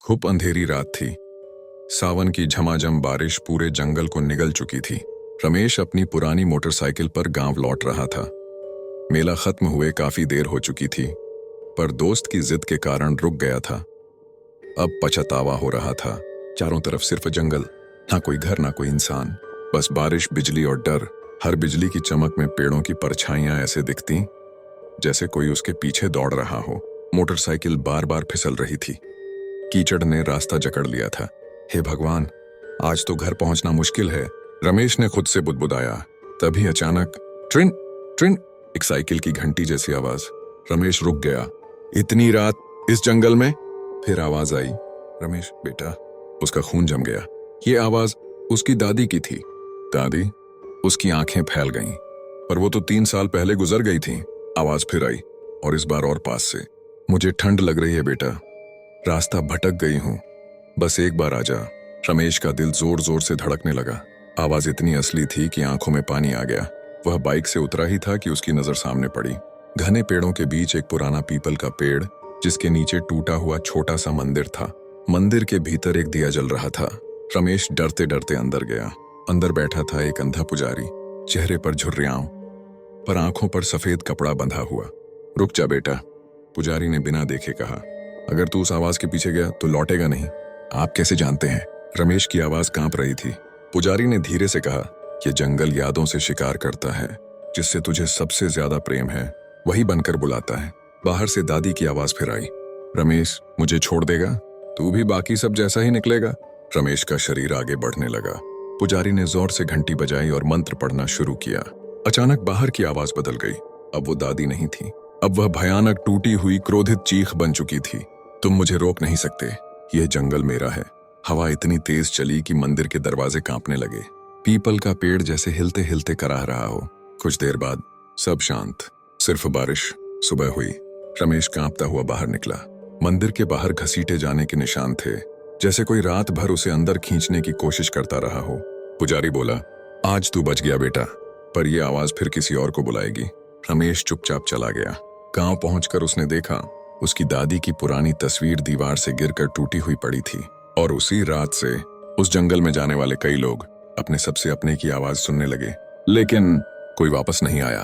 खूब अंधेरी रात थी। सावन की झमाझम बारिश पूरे जंगल को निगल चुकी थी। रमेश अपनी पुरानी मोटरसाइकिल पर गांव लौट रहा था। मेला खत्म हुए काफी देर हो चुकी थी, पर दोस्त की जिद के कारण रुक गया था। अब पछतावा हो रहा था। चारों तरफ सिर्फ जंगल, ना कोई घर ना कोई इंसान, बस बारिश, बिजली और डर। हर बिजली की चमक में पेड़ों की परछाइयां ऐसे दिखती जैसे कोई उसके पीछे दौड़ रहा हो। मोटरसाइकिल बार बार फिसल रही थी। कीचड़ ने रास्ता जकड़ लिया था। हे भगवान, आज तो घर पहुंचना मुश्किल है, रमेश ने खुद से बुदबुदाया। तभी अचानक ट्रिन ट्रिन, एक साइकिल की घंटी जैसी आवाज। रमेश रुक गया। इतनी रात इस जंगल में? फिर आवाज आई, रमेश बेटा। उसका खून जम गया। ये आवाज उसकी दादी की थी। दादी? उसकी आंखें फैल गईं। पर वो तो 3 साल पहले गुजर गई थी। आवाज फिर आई, और इस बार और पास से। मुझे ठंड लग रही है बेटा, रास्ता भटक गई हूं, बस एक बार आजा। रमेश का दिल जोर जोर से धड़कने लगा। आवाज इतनी असली थी कि आंखों में पानी आ गया। वह बाइक से उतरा ही था कि उसकी नजर सामने पड़ी। घने पेड़ों के बीच एक पुराना पीपल का पेड़, जिसके नीचे टूटा हुआ छोटा सा मंदिर था। मंदिर के भीतर एक दिया जल रहा था। रमेश डरते डरते अंदर गया। अंदर बैठा था एक अंधा पुजारी, चेहरे पर झुर्रियां, पर आंखों पर सफेद कपड़ा बंधा हुआ। रुक जा बेटा, पुजारी ने बिना देखे कहा। अगर तू उस आवाज के पीछे गया तो लौटेगा नहीं। आप कैसे जानते हैं? रमेश की आवाज कांप रही थी। पुजारी ने धीरे से कहा, यह जंगल यादों से शिकार करता है। जिससे तुझे सबसे ज्यादा प्रेम है वही बनकर बुलाता है। बाहर से दादी की आवाज फिर आई, रमेश मुझे छोड़ देगा? तू भी बाकी सब जैसा ही निकलेगा। रमेश का शरीर आगे बढ़ने लगा। पुजारी ने जोर से घंटी बजाई और मंत्र पढ़ना शुरू किया। अचानक बाहर की आवाज बदल गई। अब वो दादी नहीं थी। अब वह भयानक टूटी हुई क्रोधित चीख बन चुकी थी। तुम मुझे रोक नहीं सकते, यह जंगल मेरा है। हवा इतनी तेज चली कि मंदिर के दरवाजे कांपने लगे। पीपल का पेड़ जैसे हिलते हिलते कराह रहा हो। कुछ देर बाद सब शांत, सिर्फ बारिश। सुबह हुई। रमेश कांपता हुआ बाहर निकला। मंदिर के बाहर घसीटे जाने के निशान थे, जैसे कोई रात भर उसे अंदर खींचने की कोशिश करता रहा हो। पुजारी बोला, आज तू बच गया बेटा, पर यह आवाज फिर किसी और को बुलाएगी। रमेश चुपचाप चला गया। गांव पहुंचकर उसने देखा, उसकी दादी की पुरानी तस्वीर दीवार से गिरकर टूटी हुई पड़ी थी। और उसी रात से उस जंगल में जाने वाले कई लोग अपने सबसे अपने की आवाज सुनने लगे, लेकिन कोई वापस नहीं आया।